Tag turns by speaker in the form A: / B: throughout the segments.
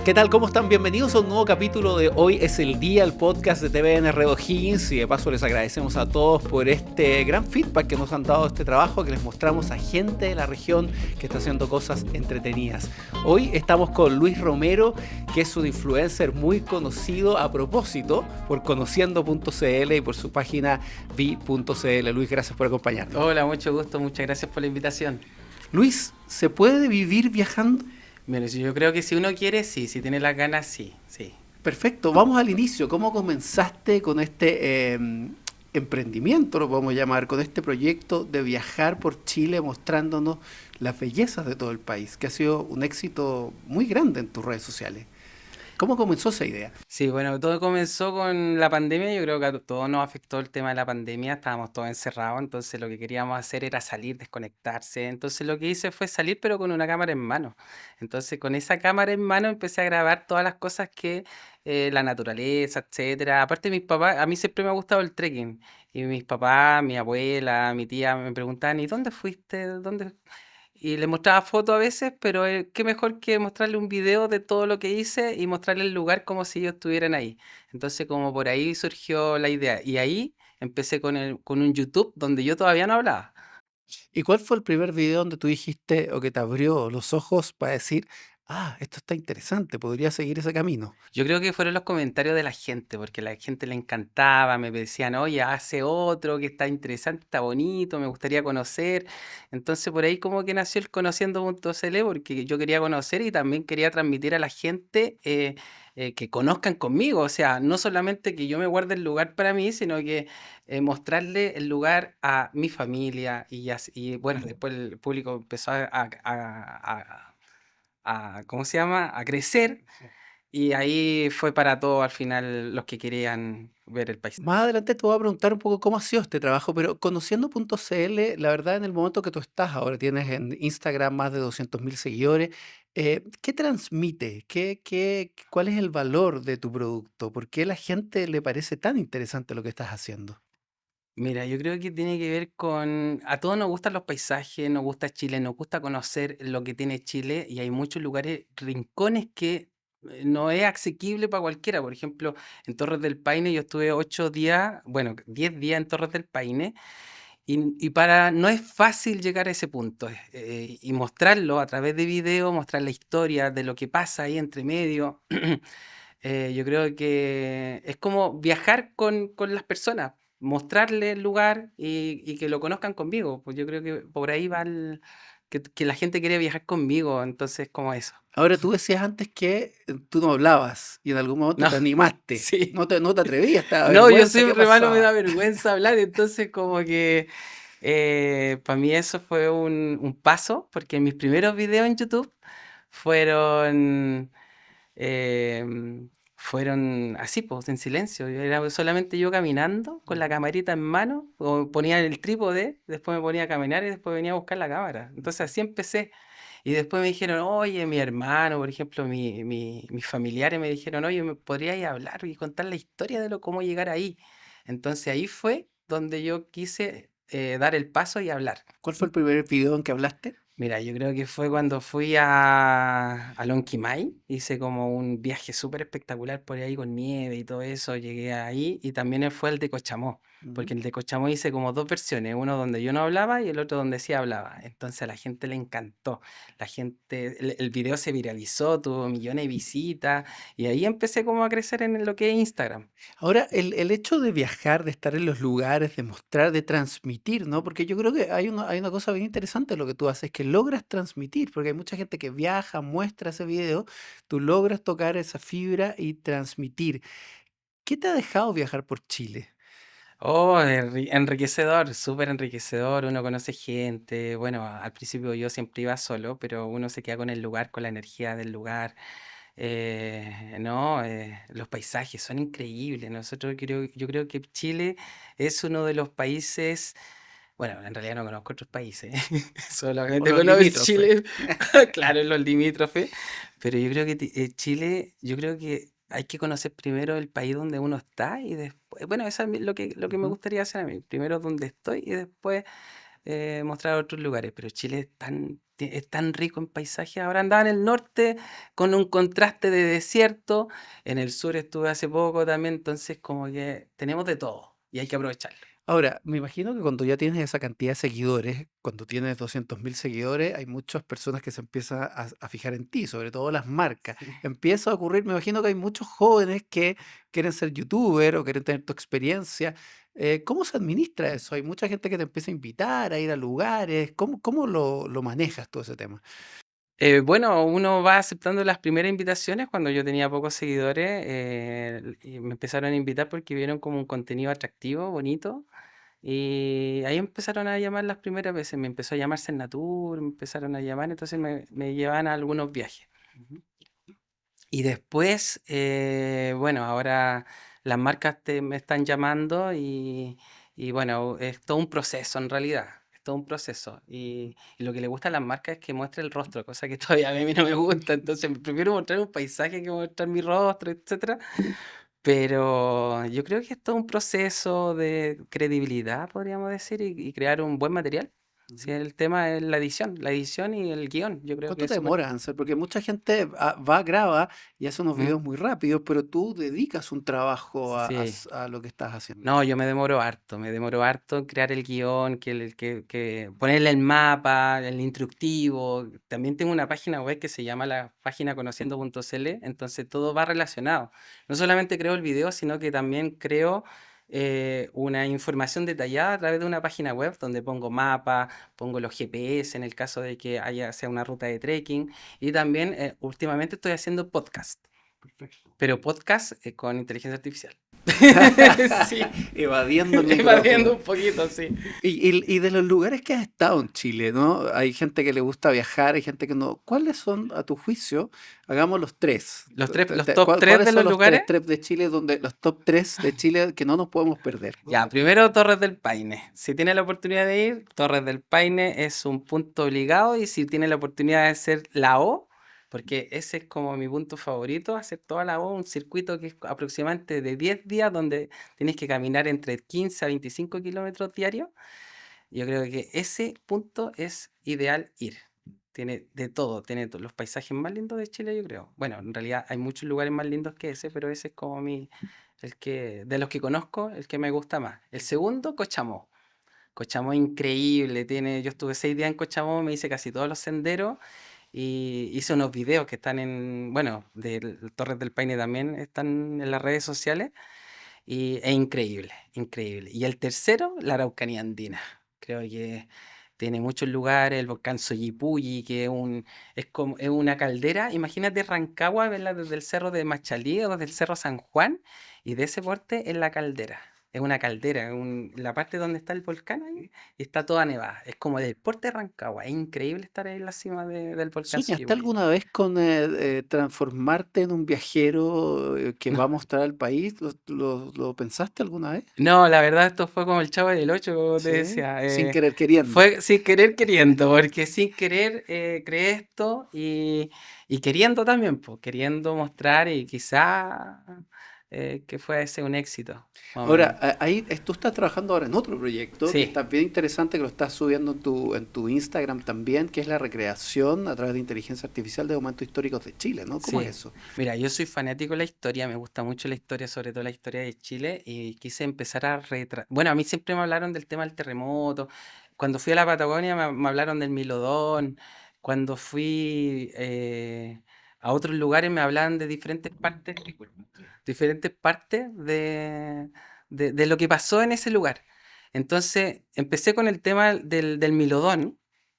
A: ¿Qué tal? ¿Cómo están? Bienvenidos a un nuevo capítulo de Hoy es el Día, el podcast de TVN Red O'Higgins. Y de paso les agradecemos a todos por este gran feedback que nos han dado este trabajo, que les mostramos a gente de la región que está haciendo cosas entretenidas. Hoy estamos con Luis Romero, que es un influencer muy conocido a propósito por conociendo.cl y por su página vi.cl. Luis, gracias por acompañarnos.
B: Hola, mucho gusto, muchas gracias por la invitación.
A: Luis, ¿se puede vivir viajando?
B: Mira, yo creo que si uno quiere, sí, si tiene las ganas, sí, sí.
A: Perfecto, vamos al inicio. ¿Cómo comenzaste con este emprendimiento, lo podemos llamar, con este proyecto de viajar por Chile mostrándonos las bellezas de todo el país, que ha sido un éxito muy grande en tus redes sociales? ¿Cómo comenzó esa idea?
B: Sí, bueno, todo comenzó con la pandemia, yo creo que a todos nos afectó el tema de la pandemia, estábamos todos encerrados, entonces lo que queríamos hacer era salir, desconectarse, entonces lo que hice fue salir pero con una cámara en mano, entonces con esa cámara en mano empecé a grabar todas las cosas que la naturaleza, etcétera, aparte mis papás, a mí siempre me ha gustado el trekking, y mis papás, mi abuela, mi tía me preguntaban, ¿y dónde fuiste? ¿Dónde? Y le mostraba fotos a veces, pero qué mejor que mostrarle un video de todo lo que hice y mostrarle el lugar como si ellos estuvieran ahí. Entonces, como por ahí surgió la idea. Y ahí empecé con un YouTube donde yo todavía no hablaba.
A: ¿Y cuál fue el primer video donde tú dijiste o que te abrió los ojos para decir, ah, esto está interesante, podría seguir ese camino?
B: Yo creo que fueron los comentarios de la gente, porque a la gente le encantaba, me decían, oye, hace otro que está interesante, está bonito, me gustaría conocer. Entonces por ahí como que nació el conociendo.cl, porque yo quería conocer y también quería transmitir a la gente que conozcan conmigo. O sea, no solamente que yo me guarde el lugar para mí, sino que mostrarle el lugar a mi familia y bueno, después el público empezó ¿cómo se llama? A crecer. Y ahí fue para todo al final los que querían ver el paisaje.
A: Más adelante te voy a preguntar un poco cómo ha sido este trabajo, pero conociendo.cl, la verdad, en el momento que tú estás ahora, tienes en Instagram más de 200.000 seguidores, ¿qué transmite? ¿Cuál es el valor de tu producto? ¿Por qué a la gente le parece tan interesante lo que estás haciendo?
B: Mira, yo creo que tiene que ver con, a todos nos gustan los paisajes, nos gusta Chile, nos gusta conocer lo que tiene Chile y hay muchos lugares, rincones que no es asequible para cualquiera. Por ejemplo, en Torres del Paine yo estuve 8 días, bueno, 10 días en Torres del Paine no es fácil llegar a ese punto y mostrarlo a través de video, mostrar la historia de lo que pasa ahí entre medio. Yo creo que es como viajar con las personas, mostrarle el lugar y que lo conozcan conmigo. Pues yo creo que por ahí va que la gente quiere viajar conmigo, entonces como eso.
A: Ahora, tú decías antes que tú no hablas y en algún momento
B: No,
A: te animaste.
B: sí.
A: No te atrevías, te daba
B: No, yo
A: vergüenza, ¿qué
B: siempre malo me da
A: pasaba?
B: vergüenza hablar, entonces como que para mí eso fue un paso, porque mis primeros videos en YouTube fueron fueron así, pues, en silencio. Era solamente yo caminando con la
A: Ujú.
B: camarita en mano, o ponía el trípode, después me ponía a caminar y después venía a buscar la cámara. Entonces así empecé. Y después me dijeron, oye, mi hermano, por ejemplo, mis familiares me dijeron, oye, ¿me podrías hablar y contar la historia de cómo llegar ahí? Entonces ahí fue donde yo quise dar el paso y hablar.
A: ¿Cuál fue el primer video en que hablaste?
B: Mira, yo creo que fue cuando fui a Lonquimay, hice como un viaje súper espectacular por ahí con nieve y todo eso, llegué ahí y también fue el de Cochamó,
A: Ujú.
B: porque el de Cochamó hice como dos versiones, uno donde yo no hablaba y el otro donde sí hablaba, entonces a la gente le encantó, el video se viralizó, tuvo millones de visitas y ahí empecé como a crecer en lo que es Instagram.
A: Ahora, el hecho de viajar, de estar en los lugares, de mostrar, de transmitir, ¿no? Porque yo creo que hay una cosa bien interesante en lo que tú haces, que logras transmitir, porque hay mucha gente que viaja, muestra ese video, tú logras tocar esa fibra y transmitir. ¿Qué te ha dejado viajar por Chile?
B: Oh, enriquecedor, súper enriquecedor, uno conoce gente, bueno, al principio yo siempre iba solo, pero uno se queda con el lugar, con la energía del lugar, no, los paisajes son increíbles, yo creo que Chile es uno de los países, bueno, en realidad no conozco otros países,
A: O
B: solamente
A: los
B: conozco
A: limítrofes.
B: Chile, claro, en los limítrofes, pero yo creo que Chile, yo creo que hay que conocer primero el país donde uno está y después, bueno, eso es lo que me
A: Ujú.
B: gustaría hacer a mí, primero donde estoy y después mostrar otros lugares, pero Chile es tan, es tan rico en paisajes. Ahora andaba en el norte con un contraste de desierto, en el sur estuve hace poco también, entonces como que tenemos de todo y hay que aprovecharlo.
A: Ahora, me imagino que cuando ya tienes esa cantidad de seguidores, cuando tienes 200.000 seguidores, hay muchas personas que se empiezan a fijar en ti, sobre todo las marcas.
B: Sí.
A: Empieza a ocurrir, me imagino que hay muchos jóvenes que quieren ser youtuber o quieren tener tu experiencia. ¿Cómo se administra eso? Hay mucha gente que te empieza a invitar a ir a lugares. ¿Cómo lo manejas todo ese tema?
B: Bueno, uno va aceptando las primeras invitaciones. Cuando yo tenía pocos seguidores, y me empezaron a invitar porque vieron como un contenido atractivo, bonito. Y ahí empezaron a llamar las primeras veces. Me empezó a llamar Senatur, me empezaron a llamar, entonces me llevaban a algunos viajes.
A: Ujú.
B: Y después, bueno, ahora las marcas me están llamando y bueno, es todo un proceso en realidad. Es todo un proceso. Y lo que le gusta a las marcas es que muestre el rostro, cosa que todavía a mí no me gusta. Entonces prefiero mostrar un paisaje que mostrar mi rostro, etcétera. Pero yo creo que es todo un proceso de credibilidad, podríamos decir, y crear un buen material. Sí,
A: Ujú.
B: el tema es la edición y el guión. Yo creo que
A: ¿Cuánto
B: es
A: te
B: súper.
A: demoras, Ansel? Porque mucha gente va, graba y hace unos
B: ¿Mm?
A: videos muy rápidos, pero tú dedicas un trabajo
B: Sí.
A: a lo que estás haciendo.
B: No, yo me demoro harto en crear el guión, que ponerle el mapa, el instructivo. También tengo una página web que se llama la página conociendo.cl, entonces todo va relacionado. No solamente creo el video, sino que también creo una información detallada a través de una página web donde pongo mapa, pongo los GPS en el caso de que sea una ruta de trekking. Y también últimamente estoy haciendo podcast, pero podcast con inteligencia artificial. Sí,
A: Evadiendo el
B: evadiendo
A: micrófono.
B: un poquito, sí.
A: Y de los lugares que has estado en Chile, ¿no? Hay gente que le gusta viajar, hay gente que no. ¿Cuáles son, a tu juicio? Hagamos los tres.
B: Los top 3
A: ¿Cuáles
B: de
A: son
B: los
A: los
B: lugares.
A: tres de Chile los top 3 de Chile que no nos podemos perder?
B: Ya, primero Torres del Paine. Si tiene la oportunidad de ir, Torres del Paine es un punto obligado y si tiene la oportunidad de hacer la O, porque ese es como mi punto favorito, hacer toda la O, un circuito que es aproximadamente de 10 días donde tienes que caminar entre 15 a 25 kilómetros diarios. Yo creo que ese punto es ideal ir. Tiene de todo, tiene los paisajes más lindos de Chile, yo creo. Bueno, en realidad hay muchos lugares más lindos que ese, pero ese es como de los que conozco, el que me gusta más. El segundo, Cochamó. Cochamó increíble, yo estuve 6 días en Cochamó, me hice casi todos los senderos y hice unos videos que están bueno, de Torres del Paine también están en las redes sociales y es increíble, increíble. Y el tercero, la Araucanía Andina. Creo que tiene muchos lugares, el volcán Soyipulli, que es una caldera. Imagínate Rancagua, verla desde el cerro de Machalí o desde el cerro San Juan, y de ese porte es la caldera. Es una caldera, la parte donde está el volcán ahí, y está toda nevada. Es como del porte de Rancagua. Es increíble estar ahí en la cima del volcán
A: ¿Soñaste
B: Soyipulli.
A: alguna vez con transformarte en un viajero que va a mostrar al país? ¿Lo pensaste alguna vez?
B: No, la verdad esto fue como el Chavo del Ocho, como te
A: Sí,
B: decía.
A: sin querer queriendo.
B: Fue sin querer queriendo, porque sin querer creé esto y queriendo también, pues, queriendo mostrar y quizá que fuese un éxito, más o
A: Ahora,
B: menos.
A: ahí tú estás trabajando ahora en otro proyecto que
B: Sí,
A: está bien interesante, que lo estás subiendo en tu Instagram también, que es la recreación a través de inteligencia artificial de momentos históricos de Chile, ¿no? ¿Cómo es
B: sí.
A: eso?
B: Mira, yo soy fanático de la historia, me gusta mucho la historia, sobre todo la historia de Chile, y quise empezar Bueno, a mí siempre me hablaron del tema del terremoto. Cuando fui a la Patagonia me hablaron del Milodón. Cuando fui a otros lugares me hablaban de diferentes partes de lo que pasó en ese lugar. Entonces empecé con el tema del Milodón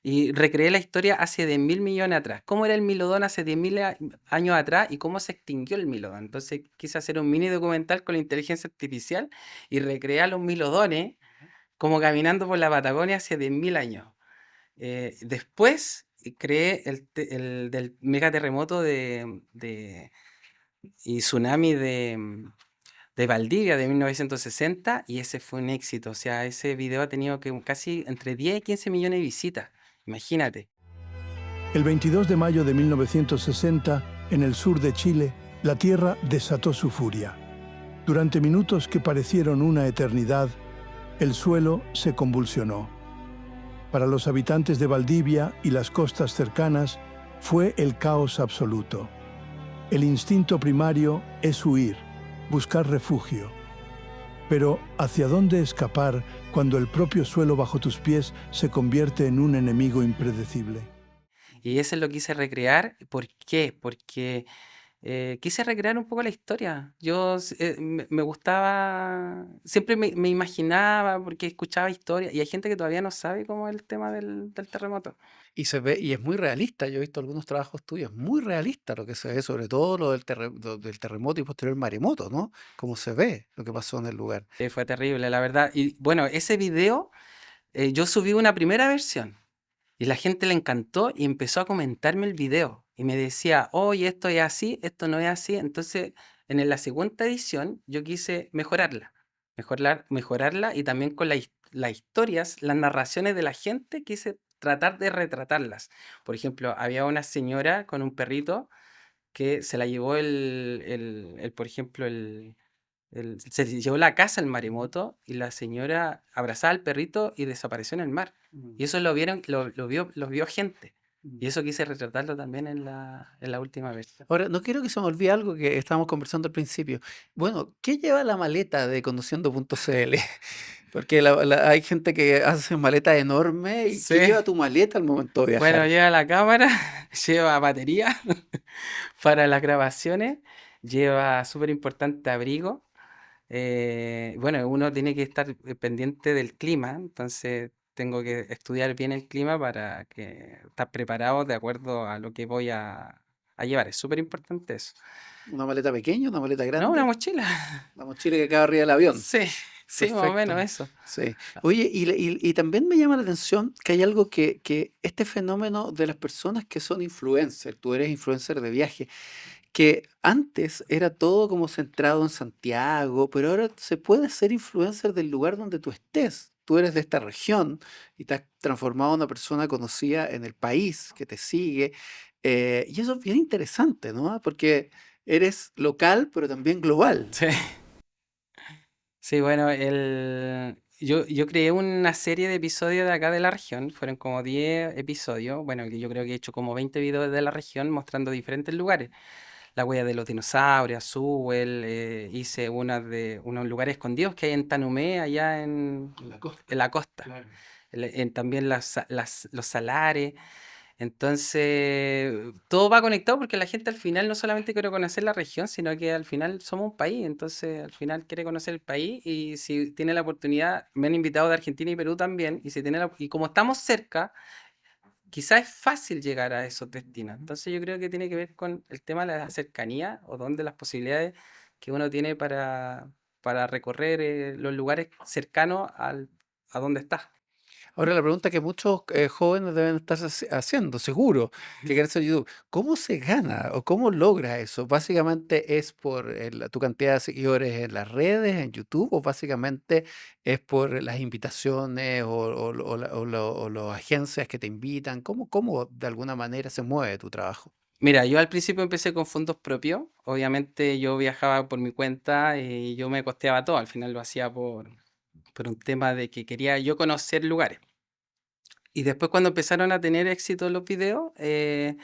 B: y recreé la historia hace 10.000 millones atrás. ¿Cómo era el Milodón hace 10.000 años atrás y cómo se extinguió el Milodón? Entonces quise hacer un mini documental con la inteligencia artificial y recreé a los Milodones como caminando por la Patagonia hace 10.000 años. Después creé el del megaterremoto y tsunami de Valdivia de 1960 y ese fue un éxito. O sea, ese video ha tenido casi entre 10 y 15 millones de visitas. Imagínate.
C: El 22 de mayo de 1960, en el sur de Chile, la tierra desató su furia. Durante minutos que parecieron una eternidad, el suelo se convulsionó. Para los habitantes de Valdivia y las costas cercanas, fue el caos absoluto. El instinto primario es huir, buscar refugio. Pero, ¿hacia dónde escapar cuando el propio suelo bajo tus pies se convierte en un enemigo impredecible?
B: Y eso lo quise recrear. ¿Por qué? Porque quise recrear un poco la historia. Me gustaba, siempre me imaginaba, porque escuchaba historias, y hay gente que todavía no sabe cómo es el tema del terremoto.
A: Y se ve, y es muy realista. Yo he visto algunos trabajos tuyos, muy realista lo que se ve, sobre todo lo del terremoto y posterior maremoto, ¿no? Cómo se ve lo que pasó en el lugar.
B: Fue terrible, la verdad. Y bueno, ese video, yo subí una primera versión. Y la gente le encantó y empezó a comentarme el video. Y me decía, oye, esto es así, esto no es así. Entonces, en la segunda edición, yo quise mejorarla. Mejorarla y también con las historias, las narraciones de la gente, quise tratar de retratarlas. Por ejemplo, había una señora con un perrito que se la llevó por ejemplo, se llevó la casa el maremoto y la señora abrazaba al perrito y desapareció en el mar. Y eso lo vio gente. Y eso quise retratarlo también en la última versión.
A: Ahora, no quiero que se me olvide algo que estábamos conversando al principio. Bueno, ¿qué lleva la maleta de conociendo.cl? Porque hay gente que hace maletas enormes. ¿Y qué
B: Sí.
A: lleva tu maleta al momento de viajar?
B: Bueno, lleva la cámara, lleva batería para las grabaciones, lleva súper importante abrigo. Bueno, uno tiene que estar pendiente del clima, entonces tengo que estudiar bien el clima para estar preparado de acuerdo a lo que voy a llevar. Es súper importante eso.
A: ¿Una maleta pequeña, una maleta
B: No, una
A: grande?
B: mochila.
A: La mochila que cabe arriba del avión.
B: Sí, sí, más o menos
A: Perfecto.
B: eso.
A: Sí. Oye, y también me llama la atención que hay algo que este fenómeno de las personas que son influencers, tú eres influencer de viaje, que antes era todo como centrado en Santiago, pero ahora se puede ser influencer del lugar donde tú estés. Tú eres de esta región y te has transformado en una persona conocida en el país que te sigue. Y eso es bien interesante, ¿no? Porque eres local, pero también global.
B: Sí. Sí, bueno, yo creé una serie de episodios de acá de la región, fueron como 10 episodios, bueno, que yo creo que he hecho como 20 videos de la región mostrando diferentes lugares. La huella de los dinosaurios, Sewell, hice unos lugares escondidos que hay en Tanumé, allá
A: La costa.
B: en la costa.
A: Claro.
B: También los salares. Entonces, todo va conectado porque la gente al final no solamente quiere conocer la región, sino que al final somos un país. Entonces, al final quiere conocer el país y si tiene la oportunidad, me han invitado de Argentina y Perú también. Y como estamos cerca, quizás es fácil llegar a esos destinos. Entonces, yo creo que tiene que ver con el tema de la cercanía o donde las posibilidades que uno tiene para recorrer los lugares cercanos a donde está.
A: Ahora la pregunta que muchos jóvenes deben estar haciendo, seguro, que quieren ser YouTube, ¿cómo se gana o cómo logra eso? ¿Básicamente es por tu cantidad de seguidores en las redes, en YouTube, o básicamente es por las invitaciones o las agencias que te invitan? ¿Cómo de alguna manera se mueve tu trabajo?
B: Mira, yo al principio empecé con fondos propios. Obviamente yo viajaba por mi cuenta y yo me costeaba todo. Al final lo hacía por un tema de que quería yo conocer lugares. Y después cuando empezaron a tener éxito los videos, me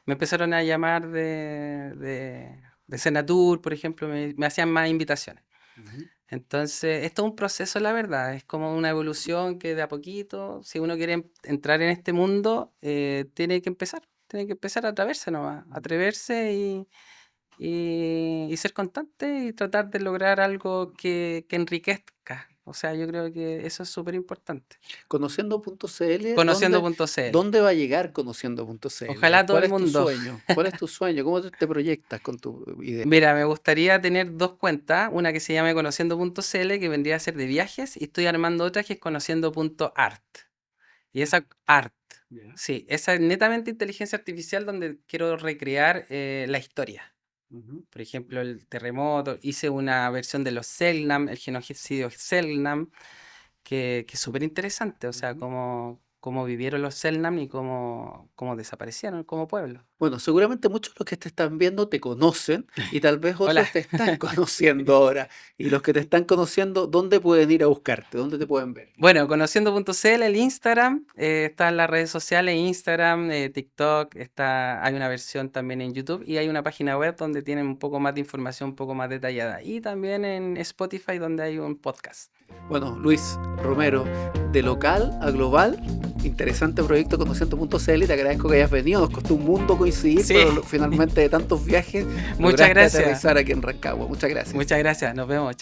B: empezaron a llamar de Senatur, por ejemplo, me hacían más invitaciones.
A: Ujú.
B: Entonces, esto es un proceso, la verdad, es como una evolución que de a poquito, si uno quiere entrar en este mundo, tiene que empezar a atreverse nomás, atreverse y ser constante y tratar de lograr algo que enriquezca. O sea, yo creo que eso es súper importante.
A: Conociendo.cl,
B: Conociendo.cl.
A: ¿dónde va a llegar conociendo.cl?
B: Ojalá todo
A: ¿Cuál
B: el
A: es tu
B: mundo.
A: sueño? ¿Cuál es tu sueño? ¿Cómo te proyectas con tu idea?
B: Mira, me gustaría tener dos cuentas, una que se llame conociendo.cl, que vendría a ser de viajes, y estoy armando otra que es conociendo.art. Y esa art,
A: Ya.
B: sí, esa es netamente inteligencia artificial donde quiero recrear la historia.
A: Ujú.
B: Por ejemplo, el terremoto, hice una versión de los Selknam, el genocidio Selknam, que es súper interesante, o sea,
A: Ujú.
B: cómo vivieron los Selknam y cómo desaparecieron como pueblo.
A: Bueno, seguramente muchos de los que te están viendo te conocen y tal vez otros
B: Hola.
A: te están conociendo ahora. Y los que te están conociendo, ¿dónde pueden ir a buscarte? ¿Dónde te pueden ver?
B: Bueno, conociendo.cl, el Instagram, está en las redes sociales, Instagram, TikTok, hay una versión también en YouTube y hay una página web donde tienen un poco más de información, un poco más detallada. Y también en Spotify donde hay un podcast.
A: Bueno, Luis Romero, de local a global, interesante proyecto Conociendo.cl, te agradezco que hayas venido, nos costó un mundo coincidir,
B: Sí.
A: pero finalmente de tantos viajes,
B: Muchas
A: lograste
B: gracias.
A: aterrizar aquí en Rancagua. Muchas gracias.
B: Muchas gracias, nos vemos, chao.